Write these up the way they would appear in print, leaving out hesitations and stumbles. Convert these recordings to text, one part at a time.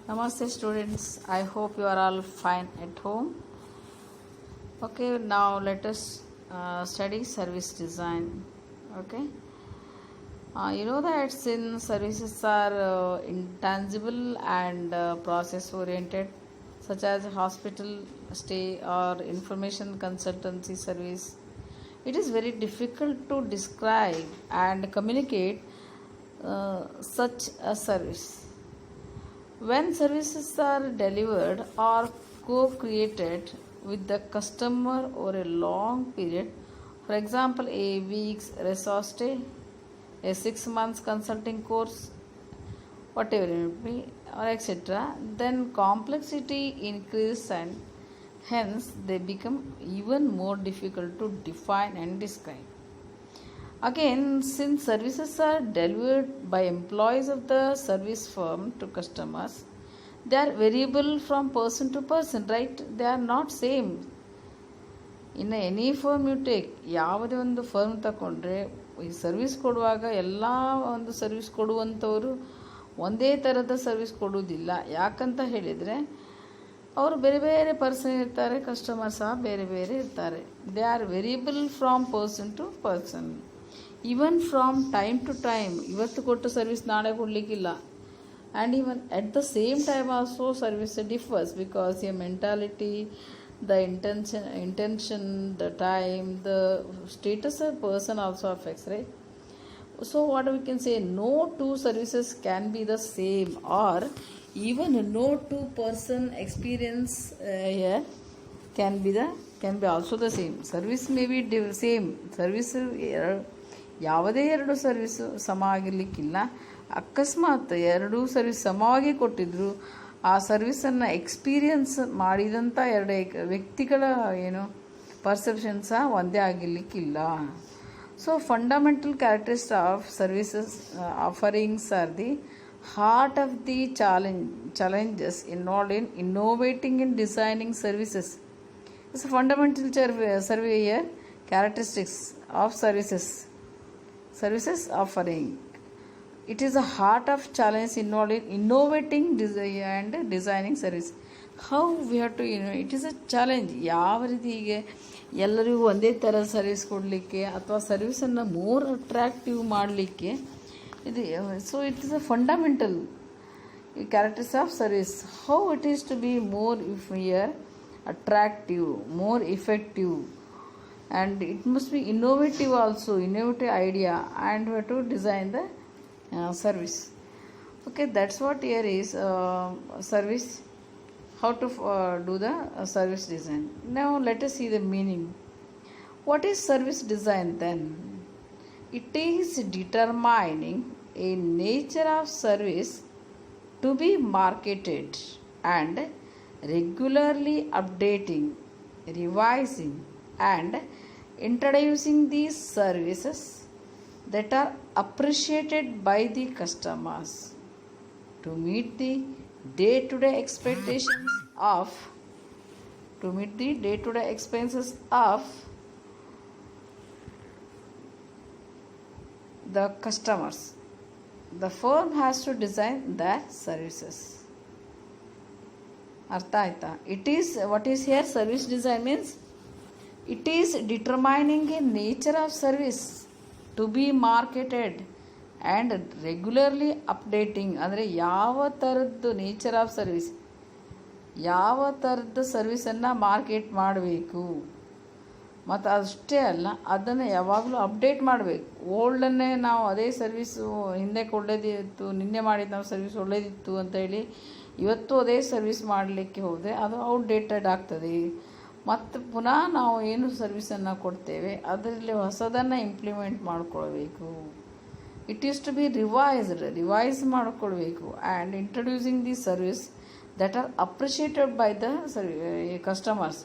Namaste students, I hope you are all fine at home. Okay, now let us study service design. Okay, you know that since services are intangible and process oriented, such as hospital stay or information consultancy service, it is very difficult to describe and communicate such a service. When services are delivered or co-created with the customer over a long period, for example, a week's resource stay, a 6 months consulting course, whatever it may be, or etc., then complexity increases and hence they become even more difficult to define and describe. Again, since services are delivered by employees of the service firm to customers, they are variable from person to person, right? They are not same. In any firm you take, ಯಾವುದೇ ಒಂದು firm ತಗೊಂಡ್ರೆ ಈ service ಕೊಡುವಾಗ ಎಲ್ಲ ಒಂದು service ಕೊಡುವಂಥವರು ಒಂದೇ ಥರದ service ಕೊಡುವುದಿಲ್ಲ. ಯಾಕಂತ ಹೇಳಿದರೆ ಅವರು ಬೇರೆ ಬೇರೆ ಪರ್ಸನ್ ಇರ್ತಾರೆ, ಕಸ್ಟಮರ್ ಸಹ ಬೇರೆ ಬೇರೆ ಇರ್ತಾರೆ. They are variable from person to person. Even from time to time, ಇವತ್ತು ಕೊಟ್ಟು ಸರ್ವಿಸ್ ನಾಳೆ ಕೊಡಲಿಕ್ಕಿಲ್ಲ. And even at the same time also service differs because your mentality, the intention, the time, the status of person also affects, right? So what we can say, no two services can be the same, or even no two person experience here can be also the same. Service may be same. Service ಯಾವುದೇ ಎರಡು service ಸಮ ಆಗಿರಲಿಕ್ಕಿಲ್ಲ. ಅಕಸ್ಮಾತ್ ಎರಡೂ service ಸಮವಾಗಿ ಕೊಟ್ಟಿದ್ರು, ಆ ಸರ್ವಿಸನ್ನು experience ಮಾಡಿದಂಥ ಎರಡು ವ್ಯಕ್ತಿಗಳ ಪರ್ಸೆಪ್ಷನ್ ಸಹ ಒಂದೇ ಆಗಿರಲಿಕ್ಕಿಲ್ಲ. So fundamental characteristics of services offerings are the heart of the challenges involved in innovating and designing services. It's a fundamental survey here, characteristics of services offering. It is a heart of challenge involved in innovating and designing service. How we have to it is a challenge. ಯಾವ ರೀತಿ ಹೀಗೆ ಎಲ್ಲರಿಗೂ ಒಂದೇ ಥರ service ಕೊಡಲಿಕ್ಕೆ ಅಥವಾ ಸರ್ವಿಸನ್ನು more attractive ಮಾಡಲಿಕ್ಕೆ ಇದು. So it is a fundamental characters of service. How it is to be more attractive, more effective, and it must be innovative also, innovative idea, and we have to design the service. Okay, that's what here is service, how to do the service design. Now let us see the meaning. What is service design then? It is determining a nature of service to be marketed and regularly updating, revising, and introducing these services that are appreciated by the customers to meet the day-to-day expectations of the customers. The firm has to design the services. ಅರ್ಥ ಆಯ್ತಾ? It is, what is here service design means, it is determining a nature of service to be marketed and regularly updating. ಅಂದರೆ ಯಾವ ಥರದ್ದು nature of service, ಯಾವ ಥರದ ಸರ್ವಿಸನ್ನು market ಮಾಡಬೇಕು, ಮತ್ತು ಅಷ್ಟೇ ಅಲ್ಲ ಅದನ್ನು ಯಾವಾಗಲೂ ಅಪ್ಡೇಟ್ ಮಾಡಬೇಕು. ಓಲ್ಡನ್ನೇ ನಾವು ಅದೇ ಸರ್ವಿಸು ಹಿಂದೆ ಒಳ್ಳೆದಿತ್ತು, ನಿನ್ನೆ ಮಾಡಿದ ನಾವು ಸರ್ವಿಸ್ ಒಳ್ಳೆಯದಿತ್ತು ಅಂತ ಹೇಳಿ ಇವತ್ತು ಅದೇ ಸರ್ವಿಸ್ ಮಾಡಲಿಕ್ಕೆ ಹೋದರೆ ಅದು ಔಟ್ಡೇಟೆಡ್ ಆಗ್ತದೆ. ಮತ್ತು ಪುನಃ ನಾವು ಏನು ಸರ್ವಿಸನ್ನು ಕೊಡ್ತೇವೆ ಅದರಲ್ಲಿ ಹೊಸದನ್ನು ಇಂಪ್ಲಿಮೆಂಟ್ ಮಾಡಿಕೊಳ್ಬೇಕು. It is to be revise ಮಾಡಿಕೊಳ್ಬೇಕು. And introducing the service that are appreciated by the customers.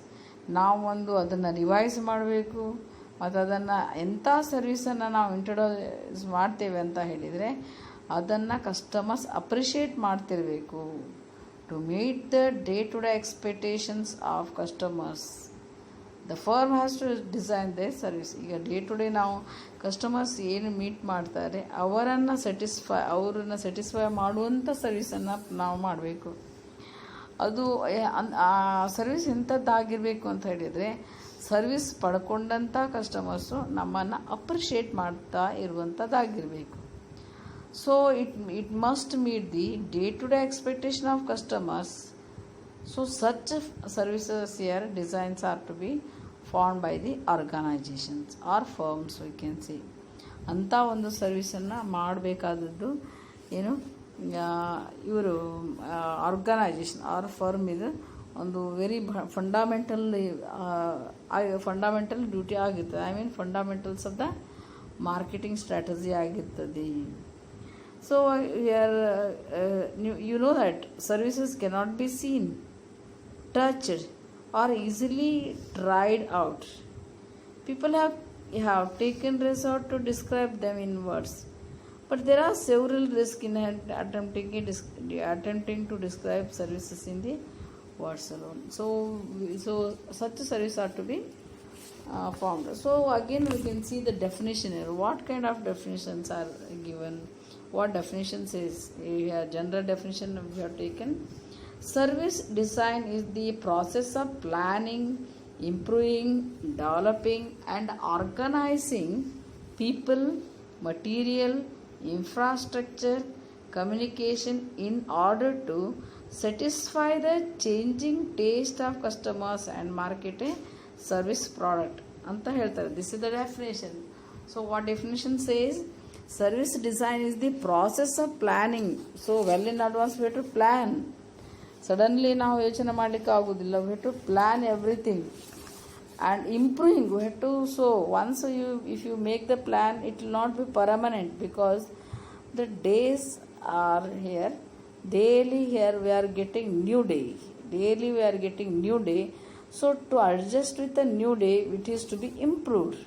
ನಾವೊಂದು ಅದನ್ನು ರಿವೈಸ್ ಮಾಡಬೇಕು, ಮತ್ತು ಅದನ್ನು ಎಂಥ ಸರ್ವಿಸನ್ನು ನಾವು ಇಂಟ್ರೊಡ್ಯೂಸ್ ಮಾಡ್ತೇವೆ ಅಂತ ಹೇಳಿದರೆ ಅದನ್ನು ಕಸ್ಟಮರ್ಸ್ ಅಪ್ರಿಷಿಯೇಟ್ ಮಾಡ್ತಿರಬೇಕು. To meet the day to day expectations of customers, the firm has to design the service. ಈಗ ಡೇ-ಟು-ಡೇ ನಾವು ಕಸ್ಟಮರ್ಸ್ ಏನು ಮೀಟ್ ಮಾಡ್ತಾರೆ ಅವರನ್ನು ಸ್ಯಾಟಿಸ್ಫೈ ಮಾಡುವಂಥ ಸರ್ವಿಸನ್ನು ನಾವು ಮಾಡಬೇಕು. ಅದು ಆ ಸರ್ವಿಸ್ ಎಂಥದ್ದಾಗಿರಬೇಕು ಅಂತ ಹೇಳಿದರೆ, ಸರ್ವಿಸ್ ಪಡ್ಕೊಂಡಂಥ ಕಸ್ಟಮರ್ಸು ನಮ್ಮನ್ನು ಅಪ್ರಿಷಿಯೇಟ್ ಮಾಡ್ತಾ ಇರುವಂಥದ್ದಾಗಿರಬೇಕು. So it must meet the day to day expectation of customers. So such services here designs are to be formed by the organizations or firms, we can say. ಅಂಥ ಒಂದು ಸರ್ವಿಸನ್ನು ಮಾಡಬೇಕಾದದ್ದು ಏನು, ಇವರು organisation R firm ಇದು ಒಂದು very fundamental duty ಆಗಿರ್ತದೆ. I mean fundamentals of the marketing strategy ಆಗಿರ್ತದೆ. So you know that services cannot be seen, touched, or easily tried out. People have taken resort to describe them in words, but there are several risks in attempting to describe services in the words alone. So such a service are to be formed. So again we can see the definition here. What kind of definitions are given? What definitions is here? General definition we have taken. Service design is the process of planning, improving, developing and organizing people, material, infrastructure, communication in order to satisfy the changing taste of customers and market a service product ಅಂತ ಹೇಳ್ತಾರೆ. This is the definition. So what definition says? Service design is the process of planning. So well in advance we have to plan. Suddenly ನಾವು ಯೋಚನೆ ಮಾಡಲಿಕ್ಕೆ ಆಗೋದಿಲ್ಲ. We have to plan everything and improving we have to. So once if you make the plan it will not be permanent, because the days are here. Daily here we are getting new day. Daily we are getting new day. So to adjust with a new day it is to be improved.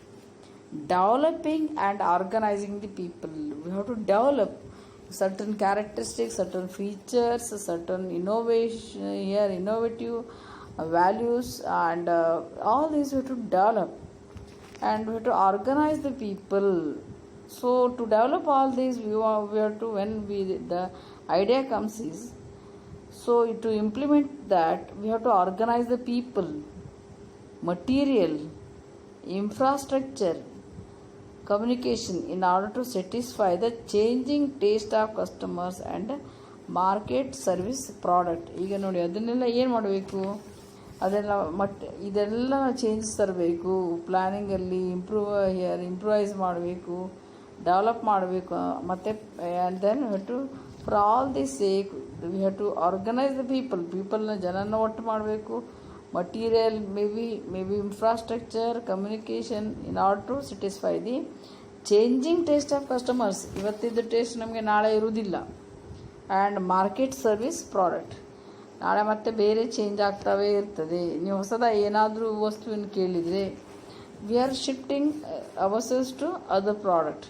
Developing and organizing the people. We have to develop certain characteristics, certain features, certain innovation here, innovative values, and all these we have to develop, and we have to organize the people. So to develop all these we have to, when the idea comes is, so to implement that we have to organize the people, material, infrastructure, communication in order to satisfy the changing taste of customers and market service product. ಈಗ ನೋಡಿ ಅದನ್ನೆಲ್ಲ ಏನು ಮಾಡಬೇಕು, ಅದೆಲ್ಲ ಇದೆಲ್ಲ changes ತರಬೇಕು. ಪ್ಲ್ಯಾನಿಂಗಲ್ಲಿ improvise ಮಾಡಬೇಕು, develop ಮಾಡಬೇಕು. ಮತ್ತು and then we have to for all the sake we have to organise the ಪೀಪಲ್ನ ಜನನ ಒಟ್ಟು ಮಾಡಬೇಕು. material, maybe infrastructure, communication in order to satisfy the changing taste of customers. ಇವತ್ತಿದ್ದು ಟೇಸ್ಟ್ ನಮಗೆ ನಾಳೆ ಇರುವುದಿಲ್ಲ. ಆ್ಯಂಡ್ ಮಾರ್ಕೆಟ್ ಸರ್ವಿಸ್ ಪ್ರಾಡಕ್ಟ್ ನಾಳೆ ಮತ್ತೆ ಬೇರೆ ಚೇಂಜ್ ಆಗ್ತಾವೇ ಇರ್ತದೆ. ನೀವು ಹೊಸದ ಏನಾದರೂ ವಸ್ತುವಿನ ಕೇಳಿದರೆ we are shifting ourselves to other product.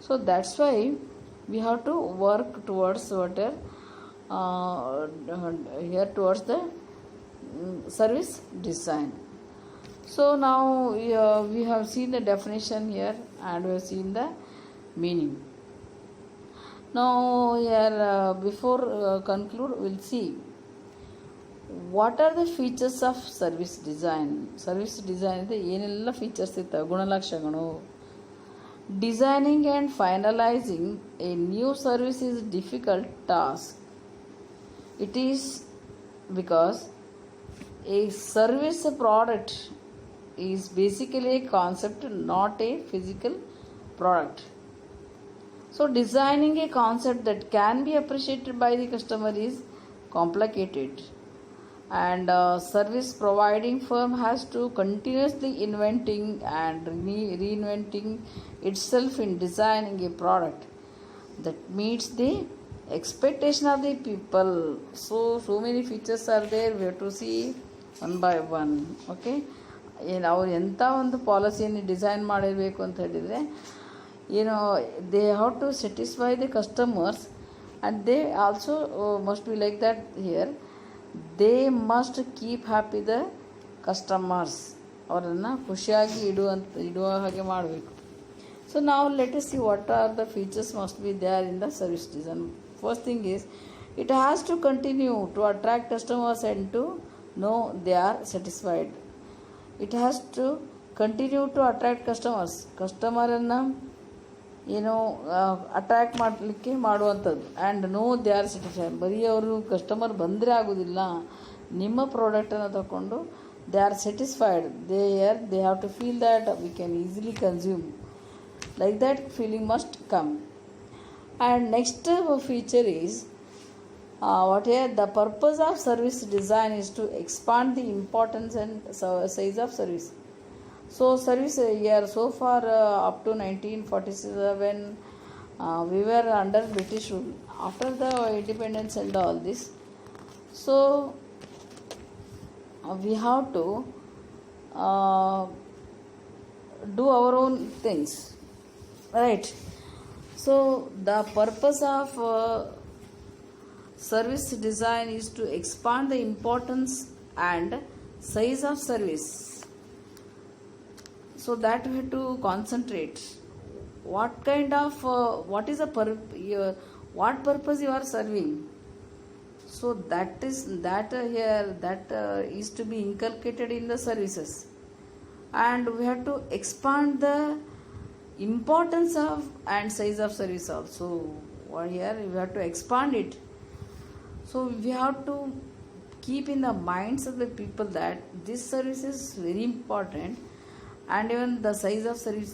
So that's why we have to work towards here towards the service design. So now we have seen the definition here and we have seen the meaning. Now here before conclude we'll see what are the features of service design. Service design ಇದೆ ಏನೆಲ್ಲ features ಇರ್ತವೆ, ಗುಣಲಕ್ಷಣಗಳು. Designing and finalizing a new service is a difficult task. It is because a service product is basically a concept, not a physical product. So designing a concept that can be appreciated by the customer is complicated, and service providing firm has to continuously inventing and reinventing itself in designing a product that meets the expectation of the people. So many features are there, we have to see one by one. Okay, ಏನು ಅವ್ರು ಎಂಥ ಒಂದು ಪಾಲಿಸಿಯನ್ನು design ಮಾಡಿರಬೇಕು ಅಂತ ಹೇಳಿದರೆ, ಏನು they have to satisfy the customers and they also must be like that here. They must keep happy the customers. ಅವರನ್ನು ಖುಷಿಯಾಗಿ ಇಡುವ ಹಾಗೆ ಮಾಡಬೇಕು. So now let us see what are the features must be there in the service design. First thing is It has to continue to attract customers and to know they are satisfied. It has to continue to attract customers. ಕಸ್ಟಮರನ್ನು ಏನು attract ಮಾಡಲಿಕ್ಕೆ ಮಾಡುವಂಥದ್ದು. And no they are satisfied. ಬರೀ ಅವರು customer ಬಂದರೆ ಆಗೋದಿಲ್ಲ, ನಿಮ್ಮ ಪ್ರಾಡಕ್ಟನ್ನು ತಗೊಂಡು they are satisfied. They have to feel that we can easily consume. Like that feeling must come. And next feature is the purpose of service design is to expand the importance and size of service. So service here so far up to 1947 we were under British rule. After the independence and all this, so we have to do our own things, right? So the purpose of service design is to expand the importance and size of service. So that we have to concentrate. What kind of what is what purpose you are serving? So that is to be inculcated in the services, and we have to expand the importance of and size of service also. Here we have to expand it. So we have to keep in the minds of the people that this service is very important, and even the size of service,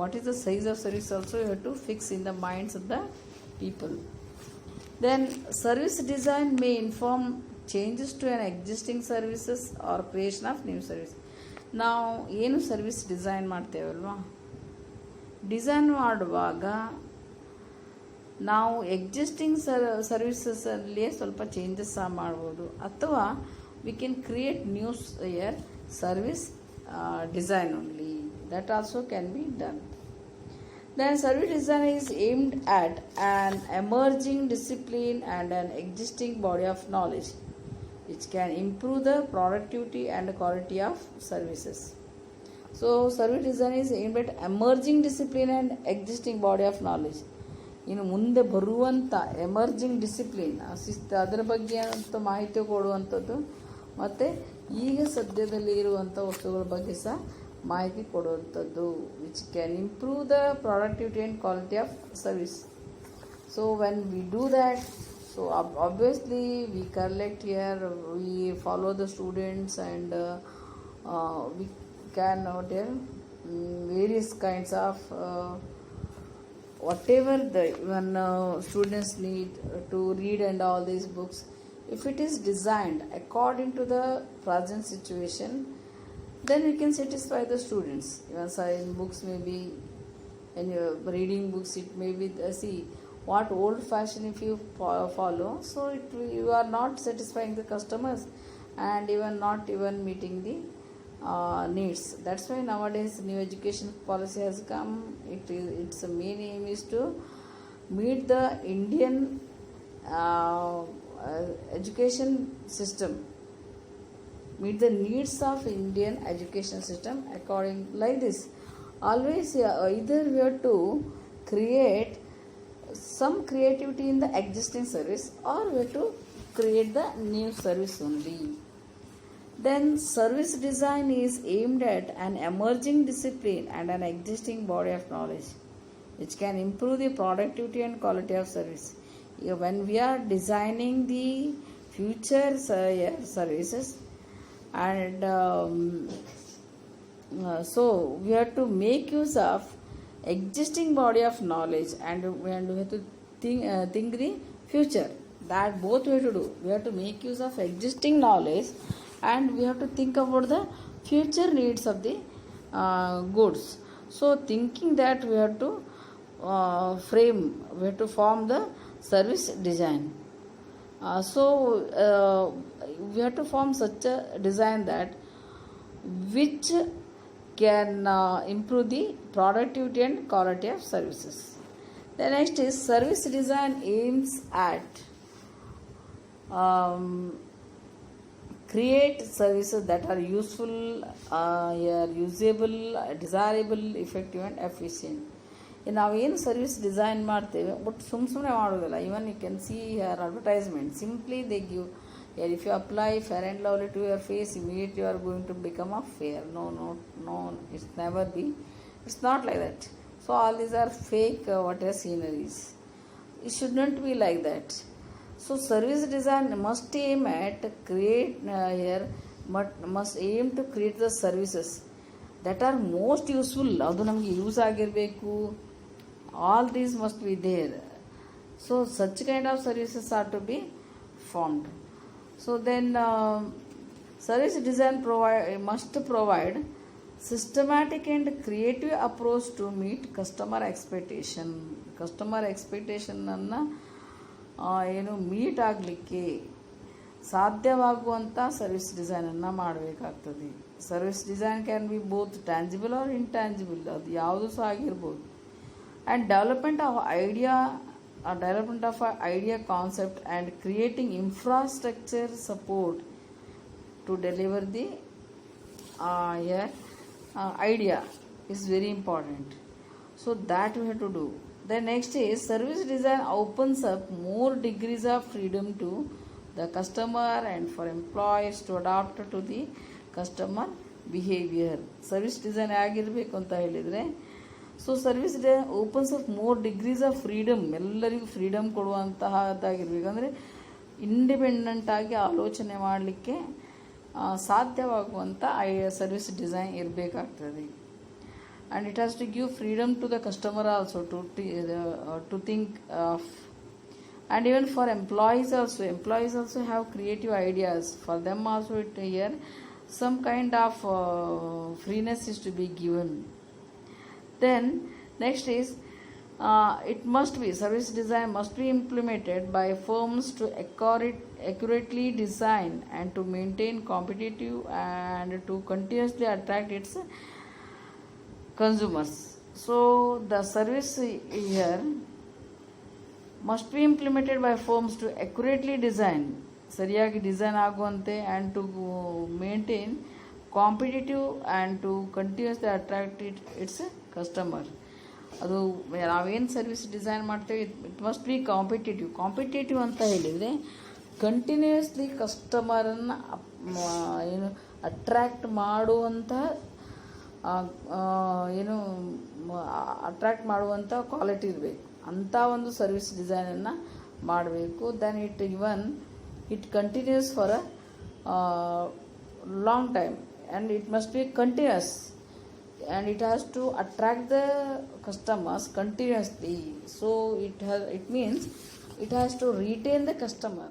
what is the size of service also you have to fix in the minds of the people. Then service design may inform changes to an existing services or creation of new service. ನಾವು ಏನು service design ಮಾಡ್ತೇವಲ್ವಾ, design ಮಾಡುವಾಗ ನಾವು existing ಸರ್ವಿಸಸ್ಸಲ್ಲಿ ಸ್ವಲ್ಪ changes ಮಾಡ್ಬೋದು, ಅಥವಾ we can create new service design only. That also can be done. Then service design is aimed at an emerging discipline and an existing body of knowledge which can improve the productivity and quality of services. So service design is aimed at emerging discipline and existing body of knowledge. ಇನ್ನು ಮುಂದೆ ಬರುವಂಥ emerging discipline ಅದರ ಬಗ್ಗೆ ಅಂತ ಮಾಹಿತಿ ಕೊಡುವಂಥದ್ದು, ಮತ್ತು ಈಗ ಸದ್ಯದಲ್ಲಿ ಇರುವಂಥ ವಸ್ತುಗಳ ಬಗ್ಗೆ ಸಹ ಮಾಹಿತಿ ಕೊಡುವಂಥದ್ದು, which can improve the productivity and quality of service. So when we do that, so obviously we collect here, we follow the students, and we can tell various kinds of whatever the even students need to read and all these books. If it is designed according to the present situation, then we can satisfy the students. Even in books, maybe when you are reading books, it may be see what old fashion if you follow, so you are not satisfying the customers and even not even meeting the needs. That's why nowadays new education policy has come. Its main aim is to meet the Indian education system, meet the needs of Indian education system according like this. Always either we have to create some creativity in the existing service, or we have to create the new service only. Then service design is aimed at an emerging discipline and an existing body of knowledge which can improve the productivity and quality of service. When we are designing the future services, and so we have to make use of existing body of knowledge, and we have to think the future. That both we have to do. We have to make use of existing knowledge, and we have to think about the future needs of the goods. So thinking that we have to we have to form the service design. So we have to form such a design that which can improve the productivity and quality of services. The next is service design aims at create services that are useful, usable, desirable, effective and efficient. ನಾವೇನು service design ಮಾಡ್ತೇವೆ but ಸುಮ್ಮನೆ ಮಾಡೋದಿಲ್ಲ. Even you can see your advertisement simply they give if you apply Fair and Lovely to your face immediately you are going to become a fair. No it's never be, it's not like that. So all these are fake what are sceneries. It should not be like that. So service design must aim at create here must aim to create the services that are most useful. ಅದು ನಮಗೆ use ಆಗಿರಬೇಕು. All these must be there. So such kind of services are to be formed. So then service design must provide systematic and creative approach to meet customer expectation. Customer ಎಕ್ಸ್ಪೆಕ್ಟೇಷನನ್ನು meet ಆಗಲಿಕ್ಕೆ ಸಾಧ್ಯವಾಗುವಂಥ service ಡಿಸೈನನ್ನು ಮಾಡಬೇಕಾಗ್ತದೆ. Service design can be both tangible or intangible, ಅದು ಯಾವುದು ಸಹ ಆಗಿರ್ಬೋದು. And development of idea concept and creating infrastructure support to deliver the idea is very important. So that we have to do. The next is service design opens up more degrees of freedom to the customer and for employees to adapt to the customer behavior. Service design ಆಗಿರಬೇಕು ಅಂತ ಹೇಳಿದರೆ, so service design opens up more degrees of freedom, ಎಲ್ಲರಿಗೂ freedom ಕೊಡುವಂತಹದ್ದಾಗಿರ್ಬೇಕು. ಅಂದರೆ ಇಂಡಿಪೆಂಡೆಂಟಾಗಿ ಆಲೋಚನೆ ಮಾಡಲಿಕ್ಕೆ ಸಾಧ್ಯವಾಗುವಂಥ ಸರ್ವಿಸ್ ಡಿಸೈನ್ ಇರಬೇಕಾಗ್ತದೆ. And it has to give freedom to the customer also to think of. And even for employees also have creative ideas. For them also it here some kind of freeness is to be given. Then next is service design must be implemented by firms to accurately design and to maintain competitive and to continuously attract its consumers. So the service here must be implemented by firms to accurately design, ಸರಿಯಾಗಿ design ಆಗುವಂತೆ, and to maintain competitive and to continuously attract its customer. ಅದು ನಾವೇನು service design ಮಾಡ್ತೇವೆ it must be competitive ಅಂತ ಹೇಳಿದರೆ continuously ಕಸ್ಟಮರನ್ನು attract ಮಾಡುವಂಥ attract ಮಾಡುವಂಥ ಕ್ವಾಲಿಟಿ ಇರಬೇಕು. ಅಂಥ ಒಂದು ಸರ್ವಿಸ್ ಡಿಸೈನನ್ನು ಮಾಡಬೇಕು. Then it continues for a long time and it must be continuous and it has to attract the customers continuously. So it means it has to retain the customer.